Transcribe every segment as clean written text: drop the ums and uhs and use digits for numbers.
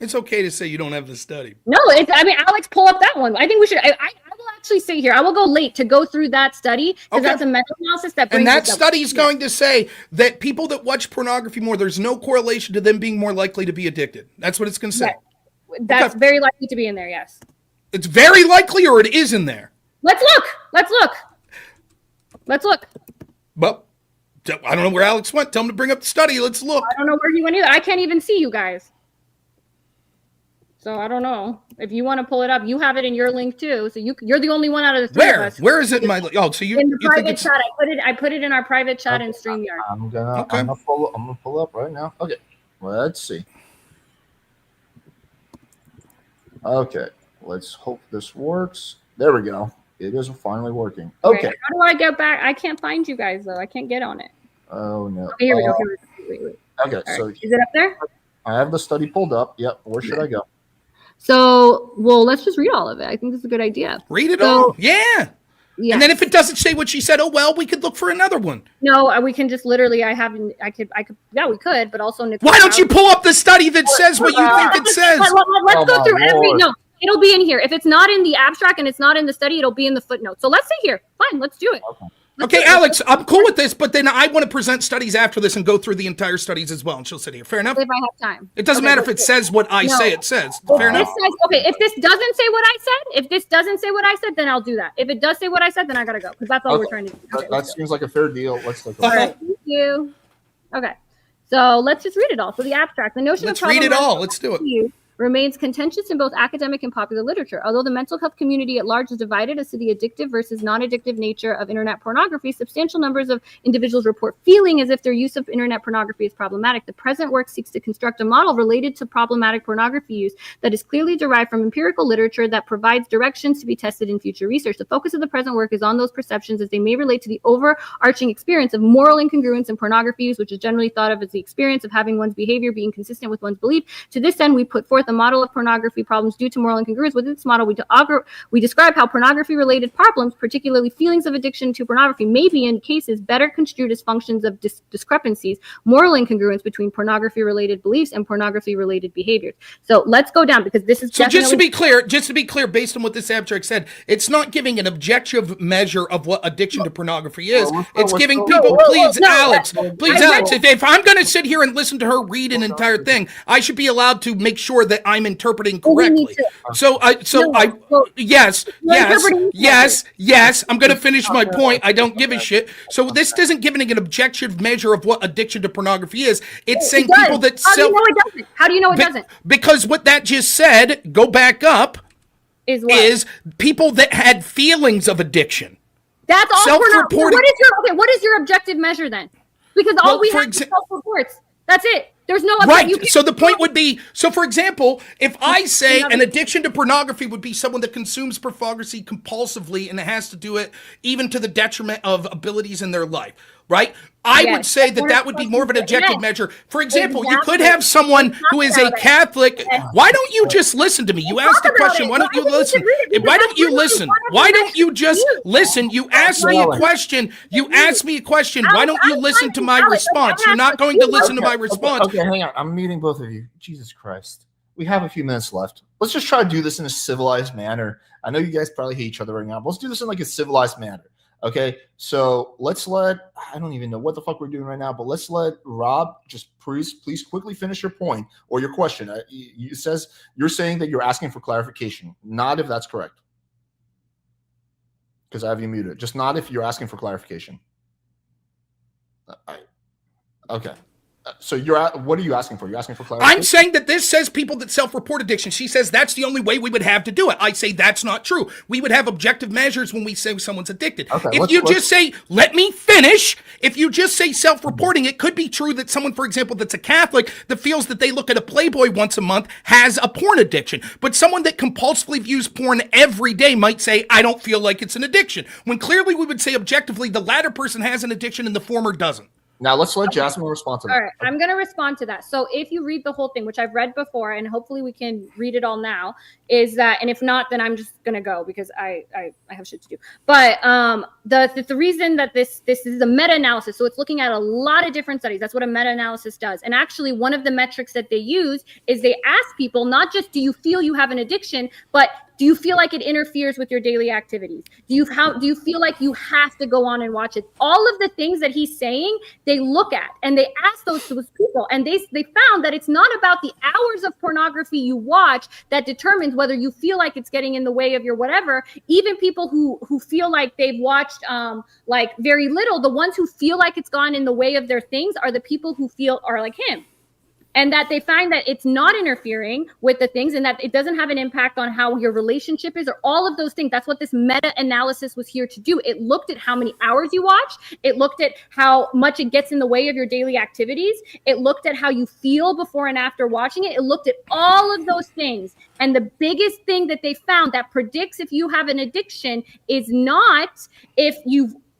It's okay to say you don't have the study. No, Alex, pull up that one. I think we should. I will actually sit here. I will go late to go through that study because that's a meta-analysis that brings. And that study is going to say that people that watch pornography more, there's no correlation to them being more likely to be addicted. That's what it's going to say. Yes. That's very likely to be in there. Yes. It's very likely, or it is in there. Let's look. Well, I don't know where Alex went. Tell him to bring up the study. Let's look. I don't know where he went either. I can't even see you guys. So I don't know. If you want to pull it up, you have it in your link too. So you're the only one out of the three of us. Where is it in my? Oh, so you in the you private chat. I put it in our private chat in StreamYard. I'm gonna pull up right now. Okay, let's see. Okay, let's hope this works. There we go. It is finally working. Okay. How do I get back? I can't find you guys though. I can't get on it. Oh no. Okay, here we go. Wait. Okay, so is it up there? I have the study pulled up. Yep. Where should I go? So, let's just read all of it. I think this is a good idea. Read it all. Yeah. And then if it doesn't say what she said, oh well, we could look for another one. No, we can just literally. Yeah, we could, but also. Why don't you pull up the study that says what you think it says? Let's go through every. No, it'll be in here. If it's not in the abstract and it's not in the study, it'll be in the footnote. So let's sit here. Fine, let's do it. Okay, Alex, I'm cool with this, but then I want to present studies after this and go through the entire studies as well, and she'll sit here. Fair enough? If I have time. It doesn't matter if it says what I say it says. Fair enough? If this doesn't say what I said, then I'll do that. If it does say what I said, then I gotta go, because that's all we're trying to do. That seems like a fair deal. Let's take a look. All right, thank you. Okay, so let's just read it all. So the abstract, the notion of read it all. Let's do it. Remains contentious in both academic and popular literature. Although the mental health community at large is divided as to the addictive versus non-addictive nature of internet pornography, substantial numbers of individuals report feeling as if their use of internet pornography is problematic. The present work seeks to construct a model related to problematic pornography use that is clearly derived from empirical literature that provides directions to be tested in future research. The focus of the present work is on those perceptions as they may relate to the overarching experience of moral incongruence in pornography use, which is generally thought of as the experience of having one's behavior being consistent with one's belief. To this end, we put forth a model of pornography problems due to moral incongruence. Within this model, we describe how pornography-related problems, particularly feelings of addiction to pornography, may be in cases better construed as functions of discrepancies, moral incongruence between pornography-related beliefs and pornography-related behaviors. So let's go down, because this is just to be clear, based on what this abstract said, it's not giving an objective measure of what addiction to pornography is. It's giving people, Alex, if I'm going to sit here and listen to her read an entire thing, I should be allowed to make sure that I'm interpreting correctly. Yes. I'm going to finish my point. I don't give a shit. So this isn't giving an objective measure of what addiction to pornography is. It's saying people that How do you know it doesn't? How do you know it doesn't? Because what that just said, go back up, is people that had feelings of addiction. That's all self-reporting. What is your objective measure then? Because all we have is self-reports. That's it. There's no other. Right. So the point would be, for example, if I say an addiction to pornography would be someone that consumes pornography compulsively and has to do it even to the detriment of abilities in their life, right? I would say that would be more of an objective measure. For example, you could have someone who is a Catholic. Why don't you just listen to me? You asked a question. Why don't you listen? Why don't you listen? Why don't you just listen? You asked me a question. Why don't you listen to my response? You're not going to listen to my response. Okay, hang on. I'm muting both of you. Jesus Christ. We have a few minutes left. Let's just try to do this in a civilized manner. I know you guys probably hate each other right now, but let's do this in like a civilized manner. Okay, so I don't even know what the fuck we're doing right now, but let's let Rob just please quickly finish your point or your question. You're saying that you're asking for clarification. Not if that's correct. Because I have you muted. Just not if you're asking for clarification. Okay. So what are you asking for? You're asking for clarification? I'm saying that this says people that self-report addiction. She says that's the only way we would have to do it. I say that's not true. We would have objective measures when we say someone's addicted. Okay, if you just say, let me finish, if you just say self-reporting, it could be true that someone, for example, that's a Catholic that feels that they look at a Playboy once a month has a porn addiction. But someone that compulsively views porn every day might say, I don't feel like it's an addiction. When clearly we would say objectively the latter person has an addiction and the former doesn't. Now let's let Jazmen respond to that. All right, I'm going to respond to that. So if you read the whole thing, which I've read before, and hopefully we can read it all now, is that, and if not, then I'm just going to go because I have shit to do. But the reason that this is a meta-analysis, so it's looking at a lot of different studies. That's what a meta-analysis does. And actually, one of the metrics that they use is they ask people not just do you feel you have an addiction, but do you feel like it interferes with your daily activities? Do you feel like you have to go on and watch it? All of the things that he's saying, they look at and they ask those people, and they found that it's not about the hours of pornography you watch that determines whether you feel like it's getting in the way of your whatever. Even people who feel like they've watched like very little, the ones who feel like it's gone in the way of their things are the people who feel are like him. And that they find that it's not interfering with the things and that it doesn't have an impact on how your relationship is or all of those things. That's what this meta-analysis was here to do. It looked at how many hours you watch. It looked at how much it gets in the way of your daily activities. It looked at how you feel before and after watching it. It looked at all of those things. And the biggest thing that they found that predicts if you have an addiction is not if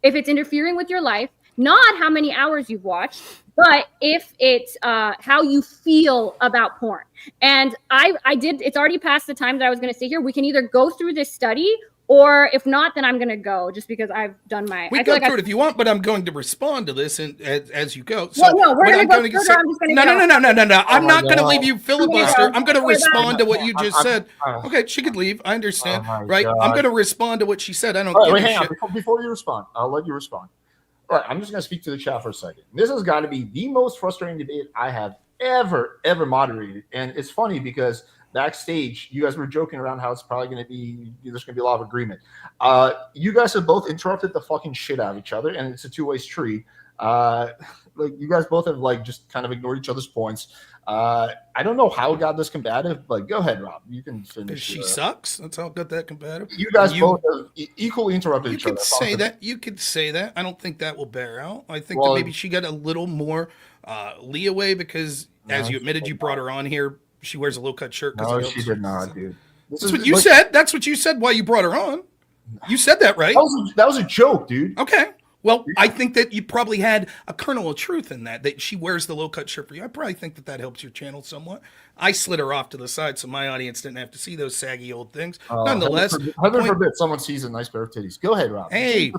it's interfering with your life, not how many hours you've watched, but if it's how you feel about porn. And I did, it's already past the time that I was going to sit here. We can either go through this study, or if not, then I'm going to go just because I've done my. We go through it if you want, but I'm going to respond to this and as you go. So well, no, we're going to go further. I'm just going to go. No. I'm not going to leave you filibuster. I'm going to respond to what you just said. Okay, she could leave. I understand, right? God. I'm going to respond to what she said. I don't give a shit. Before you respond, I'll let you respond. All right, I'm just going to speak to the chat for a second. This has got to be the most frustrating debate I have ever moderated. And it's funny because backstage, you guys were joking around how it's probably going to be, there's going to be a lot of agreement. You guys have both interrupted the fucking shit out of each other, and it's a two-way street. Like you guys both have like just kind of ignored each other's points. I don't know how it got this combative, but go ahead, Rob. You can finish. She sucks. That's how it got that combative. You guys both have equally interrupted each other. You could say that. I don't think that will bear out. I think that maybe she got a little more leeway because, as you admitted, you brought her on here. She wears a low-cut shirt. No, she did not, dude. That's what you said. That's what you said while you brought her on. You said that, right? That was a joke, dude. Okay. Well, I think that you probably had a kernel of truth in that she wears the low-cut shirt for you. I probably think that helps your channel somewhat. I slid her off to the side so my audience didn't have to see those saggy old things. Nonetheless, heaven forbid someone sees a nice pair of titties. Go ahead, Rob. Hey,